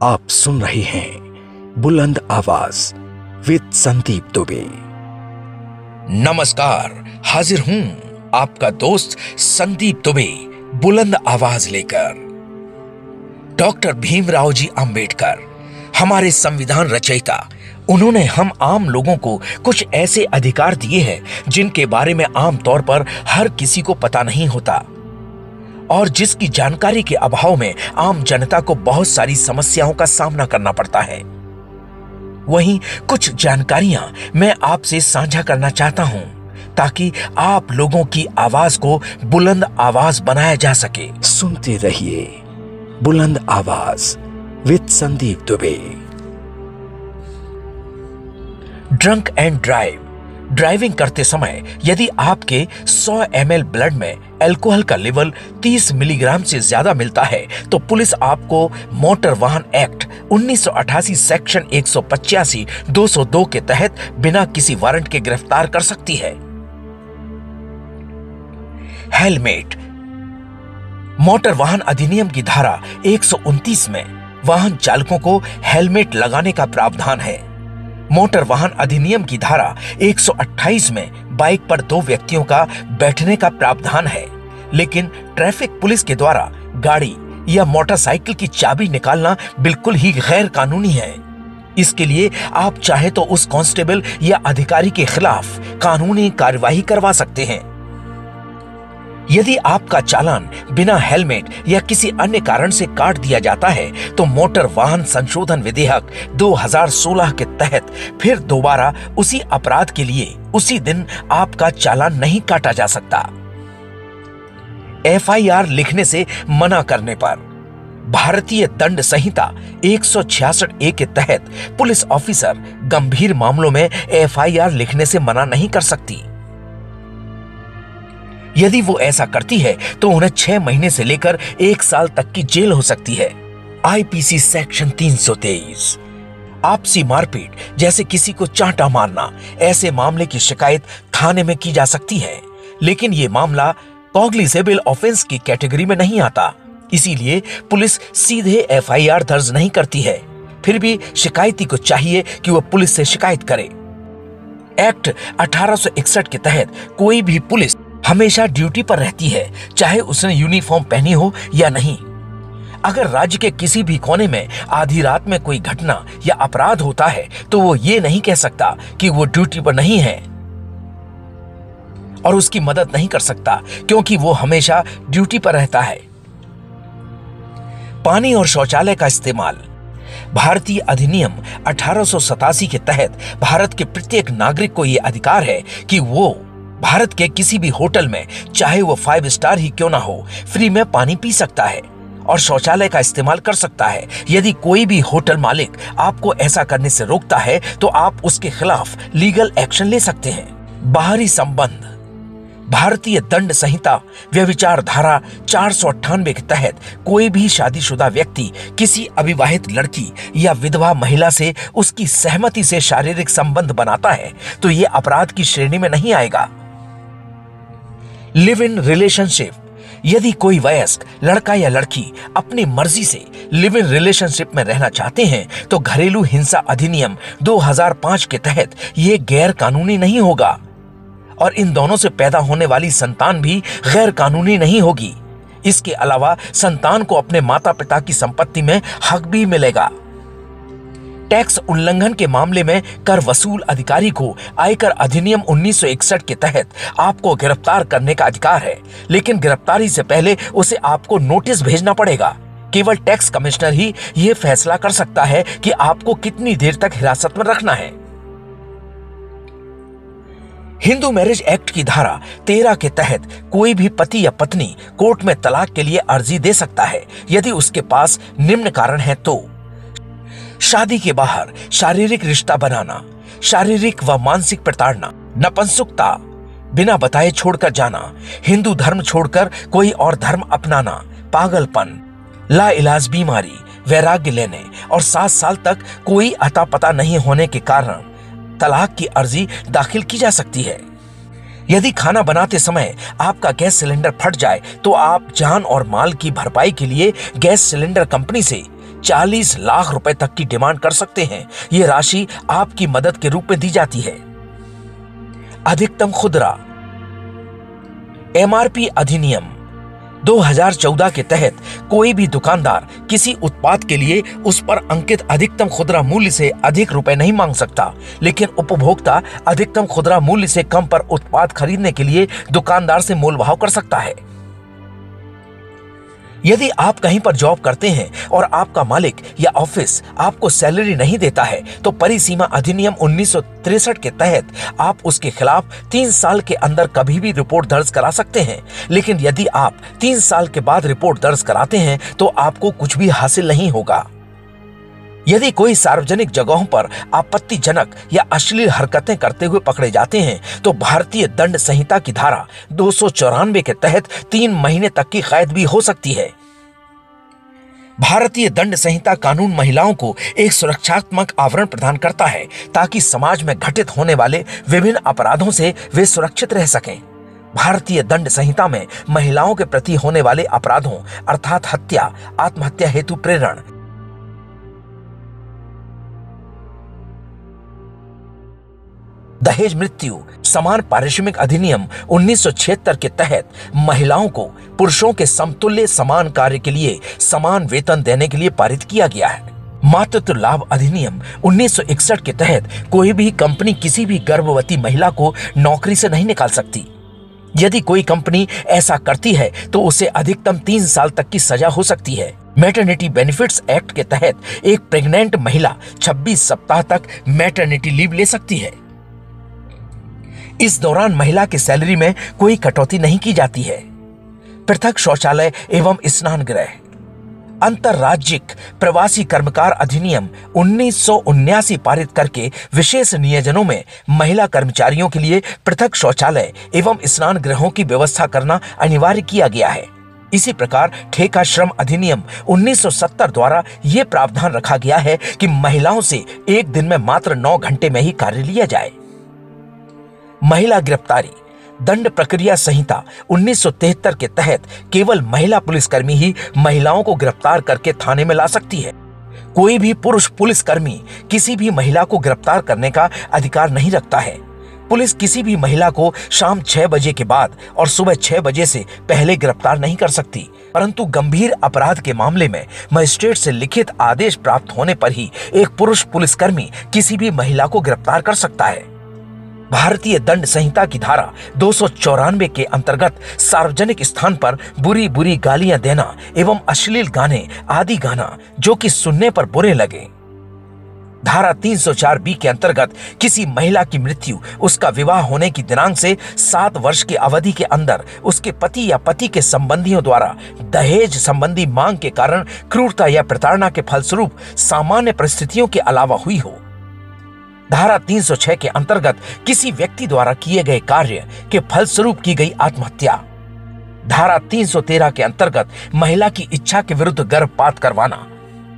आप सुन रहे हैं बुलंद आवाज विद संदीप दुबे। नमस्कार, हाजिर हूं आपका दोस्त संदीप दुबे बुलंद आवाज लेकर। डॉक्टर भीमराव जी अंबेडकर हमारे संविधान रचयिता, उन्होंने हम आम लोगों को कुछ ऐसे अधिकार दिए हैं जिनके बारे में आम तौर पर हर किसी को पता नहीं होता और जिसकी जानकारी के अभाव में आम जनता को बहुत सारी समस्याओं का सामना करना पड़ता है। वहीं कुछ जानकारियां मैं आपसे साझा करना चाहता हूं ताकि आप लोगों की आवाज को बुलंद आवाज बनाया जा सके। सुनते रहिए बुलंद आवाज with Sandeep Dubey. Drunk and driving करते समय यदि आपके 100 ml ब्लड में अल्कोहल का लेवल 30 मिलीग्राम से ज्यादा मिलता है तो पुलिस आपको मोटर वाहन एक्ट 1988 सेक्शन 185 202 के तहत बिना किसी वारंट के गिरफ्तार कर सकती है। हेलमेट। मोटर वाहन अधिनियम की धारा 129 में वाहन चालकों को हेलमेट लगाने का प्रावधान है। मोटर वाहन अधिनियम की धारा 128 में बाइक पर 2 व्यक्तियों का बैठने का प्रावधान है, लेकिन ट्रैफिक पुलिस के द्वारा गाड़ी या मोटरसाइकिल की चाबी निकालना बिल्कुल ही गैर कानूनी है। इसके लिए आप चाहे तो उस कांस्टेबल या अधिकारी के खिलाफ कानूनी कार्यवाही करवा सकते हैं। यदि आपका चालान बिना हेलमेट या किसी अन्य कारण से काट दिया जाता है तो मोटर वाहन संशोधन विधेयक 2016 के तहत फिर दोबारा उसी अपराध के लिए उसी दिन आपका चालान नहीं काटा जा सकता। FIR लिखने से मना करने पर भारतीय दंड संहिता 166A के तहत पुलिस ऑफिसर गंभीर मामलों में FIR लिखने से मना नहीं कर सकती। यदि वो ऐसा करती है तो उन्हें 6 महीने से लेकर 1 साल तक की जेल हो सकती है। IPC सेक्शन 323 आपसी मारपीट जैसे किसी को चांटा मारना, ऐसे मामले की शिकायत थाने में की जा सकती है, लेकिन ये मामला कॉग्निजेबल ऑफेंस की कैटेगरी में नहीं आता, इसीलिए पुलिस सीधे FIR दर्ज नहीं करती है। फिर भी शिकायती को चाहिए कि वह पुलिस से शिकायत करे। एक्ट 1861 के तहत कोई भी पुलिस हमेशा ड्यूटी पर रहती है, चाहे उसने यूनिफॉर्म पहनी हो या नहीं। अगर राज्य के किसी भी कोने में आधी रात में कोई घटना या अपराध होता है तो वो ये नहीं कह सकता कि वो ड्यूटी पर नहीं है और उसकी मदद नहीं कर सकता, क्योंकि वो हमेशा ड्यूटी पर रहता है। पानी और शौचालय का इस्तेमाल। भारतीय अधिनियम 1887 के तहत भारत के प्रत्येक नागरिक को यह अधिकार है कि वो भारत के किसी भी होटल में, चाहे वो 5 स्टार ही क्यों ना हो, फ्री में पानी पी सकता है और शौचालय का इस्तेमाल कर सकता है। यदि कोई भी होटल मालिक आपको ऐसा करने से रोकता है तो आप उसके खिलाफ लीगल एक्शन ले सकते हैं। बाहरी संबंध। भारतीय दंड संहिता व्यभिचार धारा 498 के तहत कोई भी शादीशुदा व्यक्ति किसी अविवाहित लड़की या विधवा महिला से उसकी सहमति से शारीरिक संबंध बनाता है तो यह अपराध की श्रेणी में नहीं आएगा। Live in relationship. यदि कोई वयस्क लड़का या लड़की अपनी मर्जी से लिव इन रिलेशनशिप में रहना चाहते हैं तो घरेलू हिंसा अधिनियम 2005 के तहत यह गैर कानूनी नहीं होगा और इन दोनों से पैदा होने वाली संतान भी गैर कानूनी नहीं होगी। इसके अलावा संतान को अपने माता पिता की संपत्ति में हक भी मिलेगा। टैक्स उल्लंघन के मामले में कर वसूल अधिकारी को आयकर अधिनियम 1961 के तहत आपको गिरफ्तार करने का अधिकार है, लेकिन गिरफ्तारी से पहले उसे आपको नोटिस भेजना पड़ेगा। केवल टैक्स कमिश्नर ही यह फैसला कर सकता है कि आपको कितनी देर तक हिरासत में रखना है। हिंदू मैरिज एक्ट की धारा 13 के तहत कोई भी पति या पत्नी कोर्ट में तलाक के लिए अर्जी दे सकता है यदि उसके पास निम्न कारण है तो शादी के बाहर शारीरिक रिश्ता बनाना, शारीरिक व मानसिक प्रताड़ना, नपुंसकता, बिना बताए छोड़कर जाना, हिंदू धर्म छोड़कर कोई और धर्म अपनाना, पागलपन, लाइलाज बीमारी, वैराग्य लेने और 7 साल तक कोई अता पता नहीं होने के कारण तलाक की अर्जी दाखिल की जा सकती है। यदि खाना बनाते समय आपका गैस सिलेंडर फट जाए तो आप जान और माल की भरपाई के लिए गैस सिलेंडर कंपनी से 40 लाख रुपए तक की डिमांड कर सकते हैं। यह राशि आपकी मदद के रूप में दी जाती है। अधिकतम खुदरा। एमआरपी अधिनियम 2014 के तहत कोई भी दुकानदार किसी उत्पाद के लिए उस पर अंकित अधिकतम खुदरा मूल्य से अधिक रुपए नहीं मांग सकता, लेकिन उपभोक्ता अधिकतम खुदरा मूल्य से कम पर उत्पाद खरीदने के लिए दुकानदार से मोलभाव कर सकता है। यदि आप कहीं पर जॉब करते हैं और आपका मालिक या ऑफिस आपको सैलरी नहीं देता है, तो परिसीमा अधिनियम 1963 के तहत आप उसके खिलाफ 3 साल के अंदर कभी भी रिपोर्ट दर्ज करा सकते हैं। लेकिन यदि आप 3 साल के बाद रिपोर्ट दर्ज कराते हैं तो आपको कुछ भी हासिल नहीं होगा। यदि कोई सार्वजनिक जगहों पर आपत्तिजनक या अश्लील हरकतें करते हुए पकड़े जाते हैं तो भारतीय दंड संहिता की धारा 294 के तहत 3 महीने तक की कैद भी हो सकती है। भारतीय दंड संहिता कानून महिलाओं को एक सुरक्षात्मक आवरण प्रदान करता है ताकि समाज में घटित होने वाले विभिन्न अपराधों से वे सुरक्षित रह सकें। भारतीय दंड संहिता में महिलाओं के प्रति होने वाले अपराधों अर्थात हत्या, आत्महत्या हेतु प्रेरण, दहेज मृत्यु, समान पारिश्रमिक अधिनियम 1976 के तहत महिलाओं को पुरुषों के समतुल्य समान कार्य के लिए समान वेतन देने के लिए पारित किया गया है। मातृत्व लाभ अधिनियम 1961 के तहत कोई भी कंपनी किसी भी गर्भवती महिला को नौकरी से नहीं निकाल सकती। यदि कोई कंपनी ऐसा करती है तो उसे अधिकतम 3 साल तक की सजा हो सकती है। मैटरनिटी बेनिफिट्स एक्ट के तहत एक प्रेग्नेंट महिला 26 सप्ताह तक मैटरनिटी लीव ले सकती है। इस दौरान महिला की सैलरी में कोई कटौती नहीं की जाती है। पृथक शौचालय एवं स्नान गृह। अंतरराज्यिक प्रवासी कर्मकार अधिनियम 1979 पारित करके विशेष नियोजनों में महिला कर्मचारियों के लिए पृथक शौचालय एवं स्नान गृहों की व्यवस्था करना अनिवार्य किया गया है। इसी प्रकार ठेका श्रम अधिनियम 1970 द्वारा यह प्रावधान रखा गया है कि महिलाओं से एक दिन में मात्र 9 घंटे में ही कार्य लिया जाए। महिला गिरफ्तारी। दंड प्रक्रिया संहिता 1973 के तहत केवल महिला पुलिसकर्मी ही महिलाओं को गिरफ्तार करके थाने में ला सकती है। कोई भी पुरुष पुलिसकर्मी किसी भी महिला को गिरफ्तार करने का अधिकार नहीं रखता है। पुलिस किसी भी महिला को शाम 6 बजे के बाद और सुबह 6 बजे से पहले गिरफ्तार नहीं कर सकती, परंतु गंभीर अपराध के मामले में मजिस्ट्रेट से लिखित आदेश प्राप्त होने पर ही एक पुरुष पुलिसकर्मी किसी भी महिला को गिरफ्तार कर सकता है। भारतीय दंड संहिता की धारा 294 के अंतर्गत सार्वजनिक स्थान पर बुरी बुरी गालियां देना एवं अश्लील गाने आदि गाना जो कि सुनने पर बुरे लगे। धारा 304 बी के अंतर्गत किसी महिला की मृत्यु उसका विवाह होने की दिनांक से 7 वर्ष की अवधि के अंदर उसके पति या पति के संबंधियों द्वारा दहेज संबंधी मांग के कारण क्रूरता या प्रताड़ना के फलस्वरूप सामान्य परिस्थितियों के अलावा हुई हो। धारा 306 के अंतर्गत किसी व्यक्ति द्वारा किए गए कार्य के फलस्वरूप की गई आत्महत्या। धारा 313 के अंतर्गत महिला की इच्छा के विरुद्ध गर्भपात करवाना।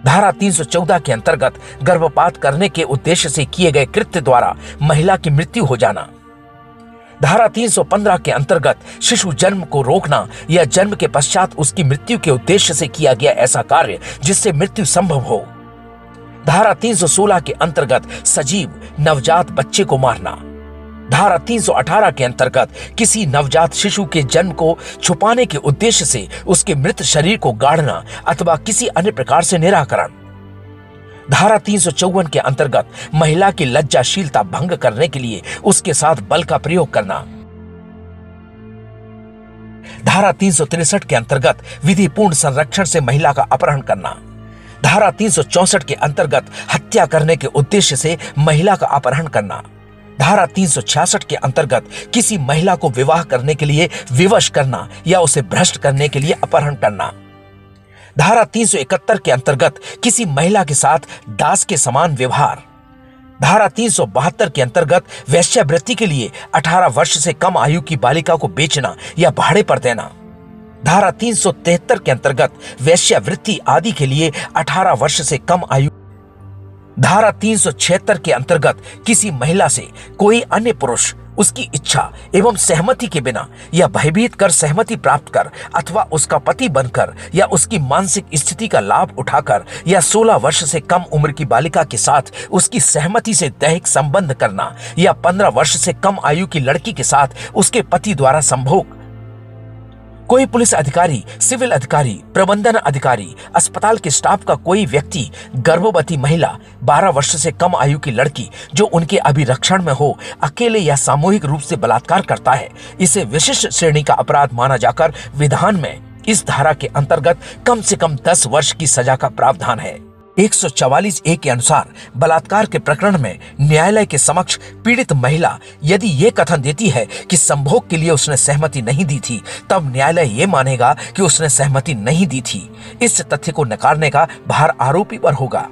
धारा 314 के अंतर्गत गर्भपात करने के उद्देश्य से किए गए कृत्य द्वारा महिला की मृत्यु हो जाना। धारा 315 के अंतर्गत शिशु जन्म को रोकना या जन्म के पश्चात उसकी मृत्यु के उद्देश्य से किया गया ऐसा कार्य जिससे मृत्यु संभव हो। धारा 316 के अंतर्गत सजीव नवजात बच्चे को मारना। धारा 318 के अंतर्गत किसी नवजात शिशु के जन्म को छुपाने के उद्देश्य से उसके मृत शरीर को गाड़ना अथवा किसी अन्य प्रकार से निराकरण। धारा 354 के अंतर्गत महिला की लज्जाशीलता भंग करने के लिए उसके साथ बल का प्रयोग करना। धारा 363 के अंतर्गत विधिपूर्ण संरक्षण से महिला का अपहरण करना। धारा 364 के अंतर्गत हत्या करने के उद्देश्य से महिला का अपहरण करना। धारा 366 के अंतर्गत किसी महिला को विवाह करने के लिए विवश करना या उसे भ्रष्ट करने के लिए अपहरण करना। धारा 371 के अंतर्गत किसी महिला के साथ दास के समान व्यवहार। धारा 372 के अंतर्गत वेश्यावृत्ति के लिए 18 वर्ष से कम आयु की बालिका को बेचना या भाड़े पर देना। धारा 373 के अंतर्गत वेश्यावृत्ति आदि के लिए 18 वर्ष से कम आयु। धारा 376 के अंतर्गत किसी महिला से कोई अन्य पुरुष उसकी इच्छा एवं सहमति के बिना या भयभीत कर सहमति प्राप्त कर अथवा उसका पति बनकर या उसकी मानसिक स्थिति का लाभ उठाकर या 16 वर्ष से कम उम्र की बालिका के साथ उसकी सहमति से दैहिक संबंध करना या 15 वर्ष से कम आयु की लड़की के साथ उसके पति द्वारा संभोग। कोई पुलिस अधिकारी, सिविल अधिकारी, प्रबंधन अधिकारी, अस्पताल के स्टाफ का कोई व्यक्ति गर्भवती महिला, 12 वर्ष से कम आयु की लड़की जो उनके अभिरक्षण में हो, अकेले या सामूहिक रूप से बलात्कार करता है, इसे विशिष्ट श्रेणी का अपराध माना जाकर विधान में इस धारा के अंतर्गत कम से कम 10 वर्ष की सजा का प्रावधान है। 144A के अनुसार बलात्कार के प्रकरण में न्यायालय के समक्ष पीड़ित महिला यदि ये कथन देती है कि संभोग के लिए उसने सहमति नहीं दी थी, तब न्यायालय ये मानेगा कि उसने सहमति नहीं दी थी। इस तथ्य को नकारने का भार आरोपी पर होगा।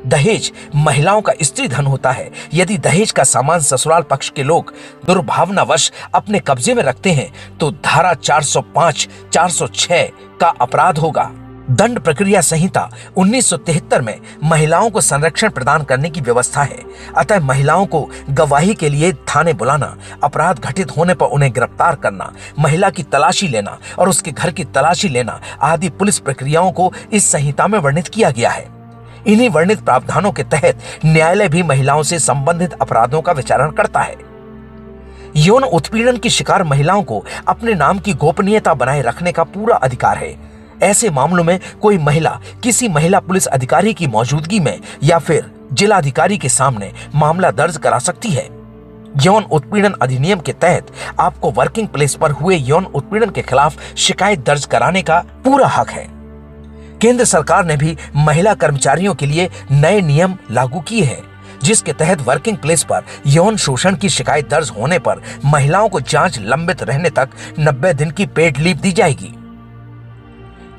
दहेज महिलाओं का स्त्री धन होता है। यदि दहेज का सामान ससुराल पक्ष के लोग दुर्भावनावश अपने कब्जे में रखते हैं तो धारा 405, 406 का अपराध होगा। दंड प्रक्रिया संहिता 1973 में महिलाओं को संरक्षण प्रदान करने की व्यवस्था है। अतः महिलाओं को गवाही के लिए थाने बुलाना, अपराध घटित होने पर उन्हें गिरफ्तार करना, महिला की तलाशी लेना और उसके घर की तलाशी लेना आदि पुलिस प्रक्रियाओं को इस संहिता में वर्णित किया गया है। इन्हीं वर्णित प्रावधानों के तहत न्यायालय भी महिलाओं से संबंधित अपराधों का विचारण करता है। यौन उत्पीड़न की शिकार महिलाओं को अपने नाम की गोपनीयता बनाए रखने का पूरा अधिकार है। ऐसे मामलों में कोई महिला किसी महिला पुलिस अधिकारी की मौजूदगी में या फिर जिलाधिकारी के सामने मामला दर्ज करा सकती है। यौन उत्पीड़न अधिनियम के तहत आपको वर्किंग प्लेस पर हुए यौन उत्पीड़न के खिलाफ शिकायत दर्ज कराने का पूरा हक है। केंद्र सरकार ने भी महिला कर्मचारियों के लिए नए नियम लागू किए हैं, जिसके तहत वर्किंग प्लेस पर यौन शोषण की शिकायत दर्ज होने पर महिलाओं को जांच लंबित रहने तक 90 दिन की पेड लीव दी जाएगी।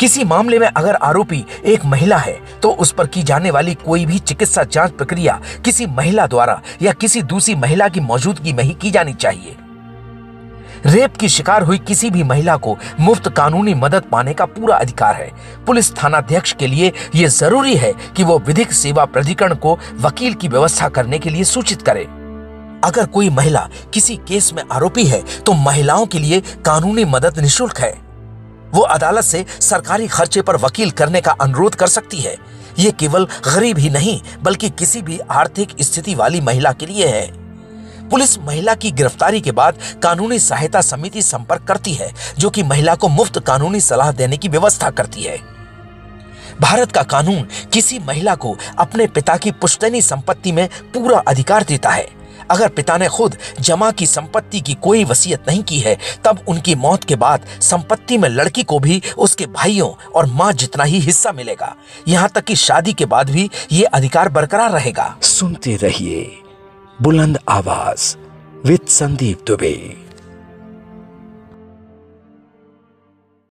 किसी मामले में अगर आरोपी एक महिला है तो उस पर की जाने वाली कोई भी चिकित्सा जांच प्रक्रिया किसी महिला द्वारा या किसी दूसरी महिला की मौजूदगी में ही की जानी चाहिए। रेप की शिकार हुई किसी भी महिला को मुफ्त कानूनी मदद पाने का पूरा अधिकार है। पुलिस थानाध्यक्ष के लिए यह जरूरी है कि वो विधिक सेवा प्राधिकरण को वकील की व्यवस्था करने के लिए सूचित करे। अगर कोई महिला किसी केस में आरोपी है तो महिलाओं के लिए कानूनी मदद निःशुल्क है। वो अदालत से सरकारी खर्चे पर वकील करने का अनुरोध कर सकती है। ये केवल गरीब ही नहीं बल्कि किसी भी आर्थिक स्थिति वाली महिला के लिए है। पुलिस महिला की गिरफ्तारी के बाद कानूनी सहायता समिति संपर्क करती है, जो कि महिला को मुफ्त कानूनी सलाह देने की व्यवस्था करती है। भारत का कानून किसी महिला को अपने पिता की पुश्तैनी संपत्ति में पूरा अधिकार देता है। अगर पिता ने खुद जमा की संपत्ति की कोई वसीयत नहीं की है, तब उनकी मौत के बाद संपत्ति में लड़की को भी उसके भाइयों और मां जितना ही हिस्सा मिलेगा। यहाँ तक कि शादी के बाद भी ये अधिकार बरकरार रहेगा। सुनते रहिए बुलंद आवाज विद संदीप दुबे।